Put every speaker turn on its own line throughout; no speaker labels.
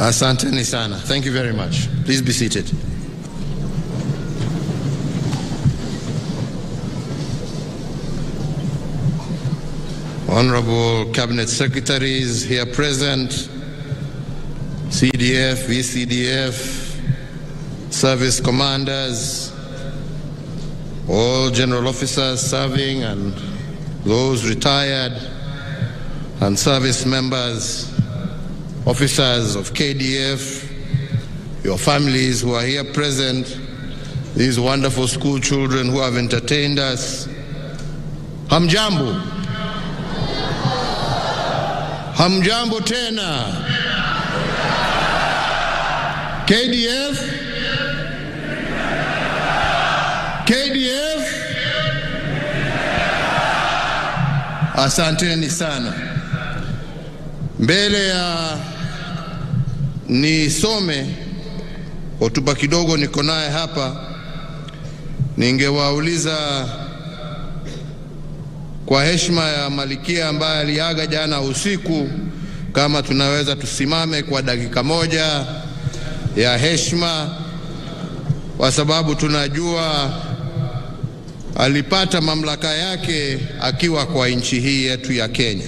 Asanteni sana. Thank you very much. Please be seated. Honorable Cabinet Secretaries here present, CDF, VCDF, service commanders, all general officers serving and those retired, and service members, officers of KDF, your families who are here present, these wonderful school children who have entertained us. Hamjambo. Hamjambo tena. KDF. KDF. Asanteni sana. Mbele ya nisome hotuba kidogo niko naye hapa, ningewauliza kwa heshima ya Malikia ambaye aliaga jana usiku, kama tunaweza tusimame kwa dakika moja ya heshima, kwa sababu tunajua alipata mamlaka yake akiwa kwa nchi hii yetu ya Kenya.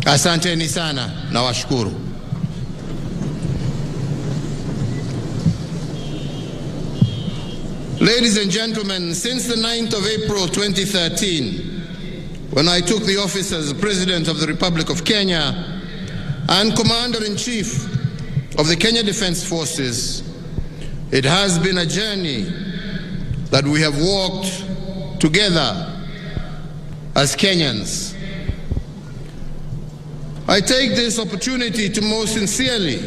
Asanteni sana na washukuru. Ladies and gentlemen, since the 9th of April 2013, when I took the office as the President of the Republic of Kenya and Commander-in-Chief of the Kenya Defense Forces, it has been a journey that we have walked together as Kenyans. I take this opportunity to most sincerely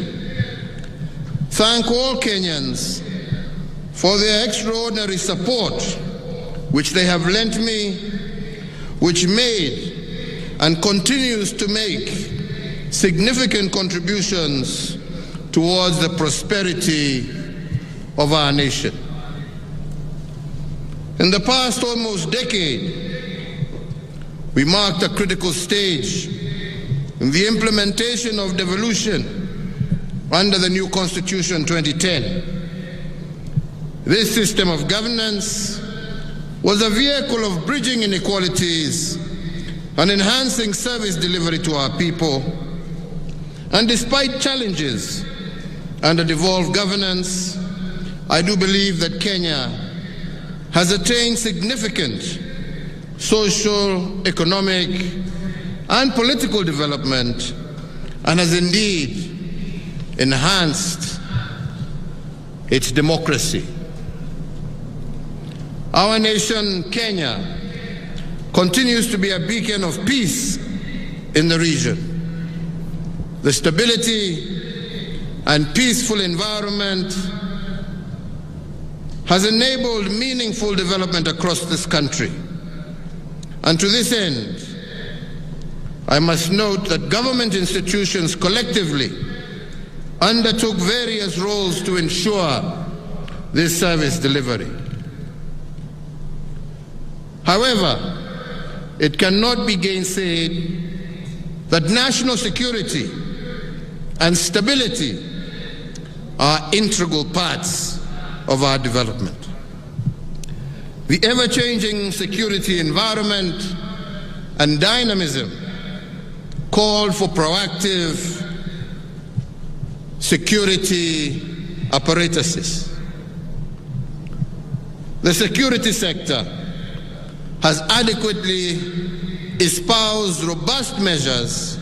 thank all Kenyans for their extraordinary support which they have lent me, which made and continues to make significant contributions towards the prosperity of our nation. In the past almost decade, we marked a critical stage in the implementation of devolution under the new Constitution 2010. This system of governance was a vehicle of bridging inequalities and enhancing service delivery to our people. And despite challenges under devolved governance, I do believe that Kenya has attained significant social, economic, and political development, and has indeed enhanced its democracy. Our nation, Kenya, continues to be a beacon of peace in the region. The stability and peaceful environment has enabled meaningful development across this country. And to this end, I must note that government institutions collectively undertook various roles to ensure this service delivery. However, it cannot be gainsaid that national security and stability are integral parts of our development. The ever-changing security environment and dynamism called for proactive security apparatuses. The security sector has adequately espoused robust measures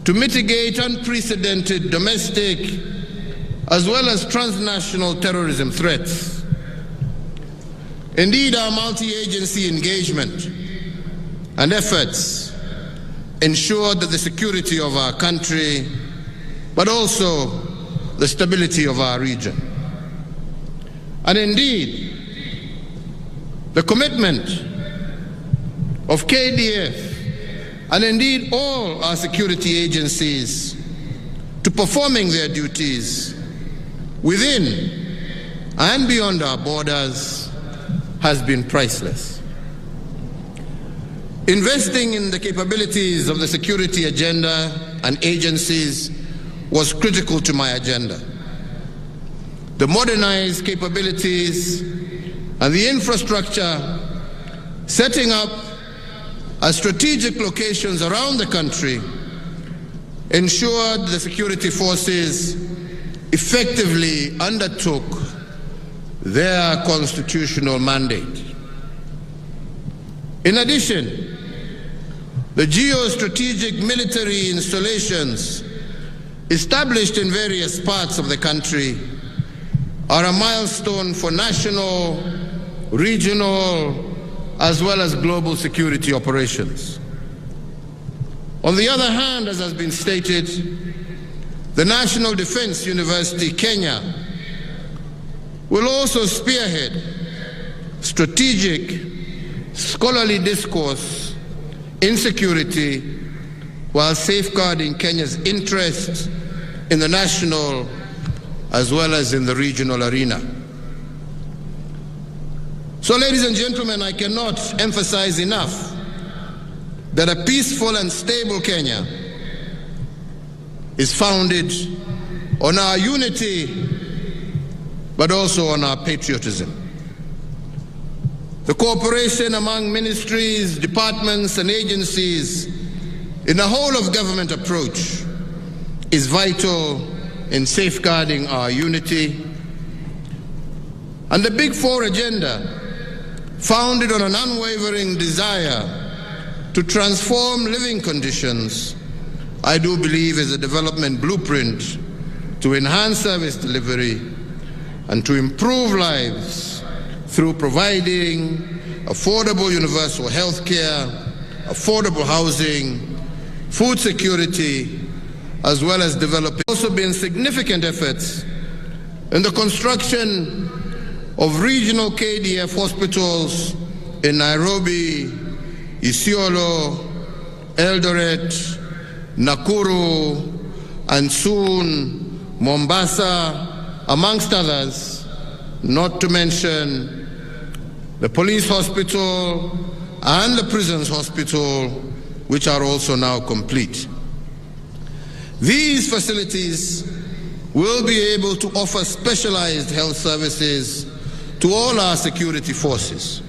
to mitigate unprecedented domestic as well as transnational terrorism threats. Indeed, our multi-agency engagement and efforts ensure that the security of our country, but also the stability of our region. And indeed, the commitment of KDF and indeed all our security agencies to performing their duties within and beyond our borders has been priceless. Investing in the capabilities of the security agenda and agencies was critical to my agenda. The modernized capabilities and the infrastructure setting up at strategic locations around the country ensured the security forces effectively undertook their constitutional mandate. In addition, the geostrategic military installations established in various parts of the country are a milestone for national, regional, as well as global security operations. On the other hand, as has been stated, the National Defense University, Kenya, will also spearhead strategic, scholarly discourse in security while safeguarding Kenya's interests in the national as well as in the regional arena. So, ladies and gentlemen, I cannot emphasize enough that a peaceful and stable Kenya is founded on our unity, but also on our patriotism. The cooperation among ministries, departments, and agencies in a whole of government approach is vital in safeguarding our unity. And the Big Four agenda, founded on an unwavering desire to transform living conditions, I do believe is a development blueprint to enhance service delivery and to improve lives through providing affordable universal health care, affordable housing, food security, as well as developing. Also been significant efforts in the construction of regional KDF hospitals in Nairobi, Isiolo, Eldoret, Nakuru, and soon Mombasa, amongst others, not to mention the police hospital and the prisons hospital, which are also now complete. These facilities will be able to offer specialized health services to all our security forces.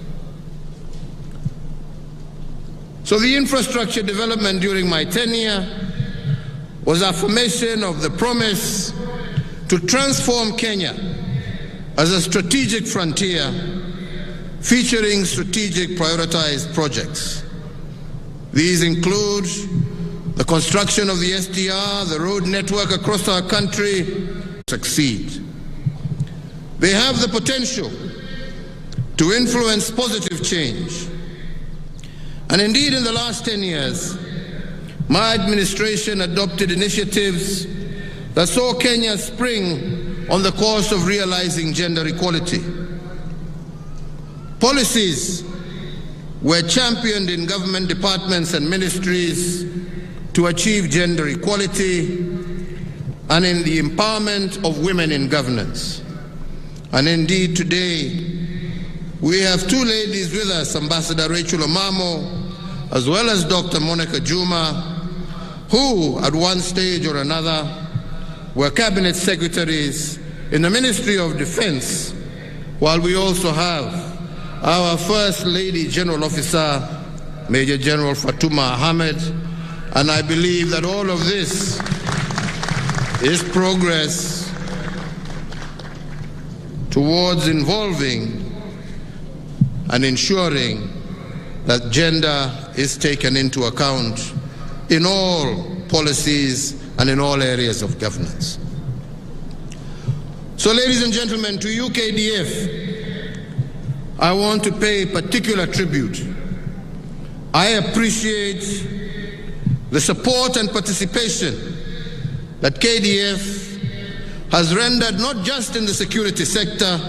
So the infrastructure development during my tenure was affirmation of the promise to transform Kenya as a strategic frontier featuring strategic prioritized projects. These include the construction of the SDR, the road network across our country, succeed. They have the potential to influence positive change. And indeed, in the last 10 years, my administration adopted initiatives that saw Kenya spring on the course of realizing gender equality. Policies were championed in government departments and ministries to achieve gender equality and in the empowerment of women in governance. And indeed, today, we have two ladies with us, Ambassador Rachel Omamo, as well as Dr. Monica Juma, who at one stage or another were cabinet secretaries in the Ministry of Defense, while we also have our First Lady General Officer, Major General Fatuma Ahmed, and I believe that all of this is progress towards involving and ensuring that gender is taken into account in all policies and in all areas of governance. So, ladies and gentlemen, to UKDF, I want to pay particular tribute. I appreciate the support and participation that KDF has rendered not just in the security sector,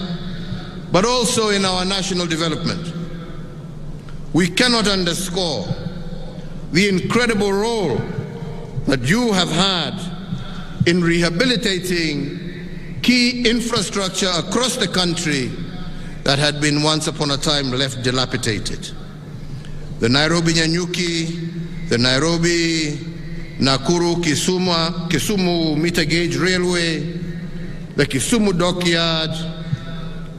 but also in our national development. We cannot underscore the incredible role that you have had in rehabilitating key infrastructure across the country that had been once upon a time left dilapidated. The Nairobi-Nyanyuki, the Nairobi-Nakuru-Kisumu meter gauge railway, the Kisumu dockyard,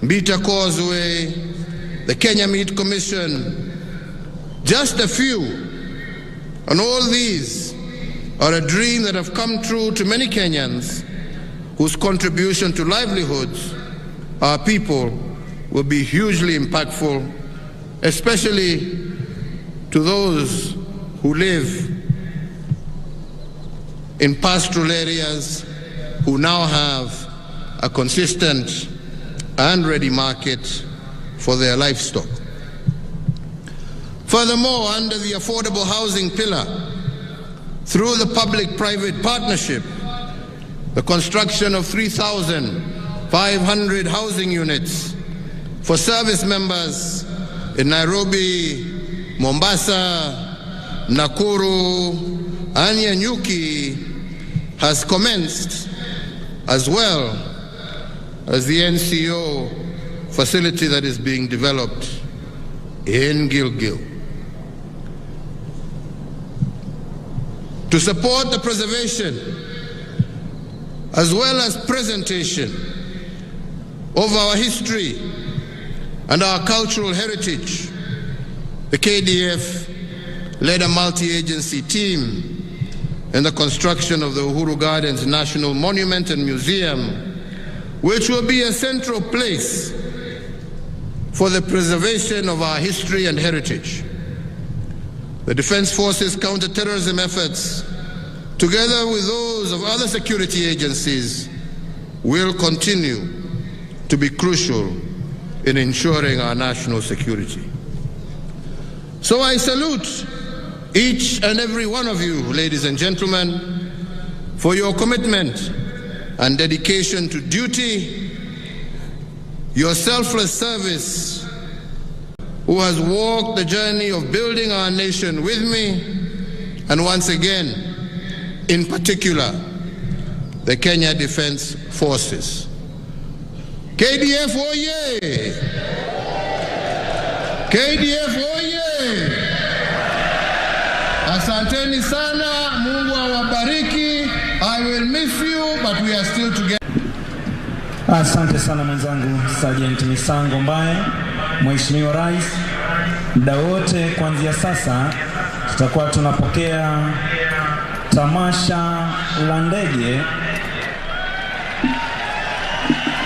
Mbita Causeway, the Kenya Meat Commission, just a few. And all these are a dream that have come true to many Kenyans whose contribution to livelihoods, our people, will be hugely impactful, especially to those who live in pastoral areas who now have a consistent and ready market for their livestock. Furthermore, under the affordable housing pillar, through the public-private partnership, the construction of 3,500 housing units for service members in Nairobi, Mombasa, Nakuru, and Nyanyuki has commenced, as well as the NCO facility that is being developed in Gilgil. To support the preservation as well as presentation of our history and our cultural heritage, the KDF led a multi-agency team in the construction of the Uhuru Gardens National Monument and Museum, which will be a central place for the preservation of our history and heritage. The Defense Forces counter-terrorism efforts, together with those of other security agencies, will continue to be crucial in ensuring our national security. So I salute each and every one of you, ladies and gentlemen, for your commitment and dedication to duty, your selfless service, who has walked the journey of building our nation with me, and once again, in particular, the Kenya Defense Forces. KDF oye! KDF oye! Asanteni sana, Mungu awabariki. I will miss you, but we are still together.
Asante sana mwenzangu Sergeant Misango Mbae. Mheshimiwa Rais, muda wote kuanzia sasa tutakuwa tunapokea tamasha la ndege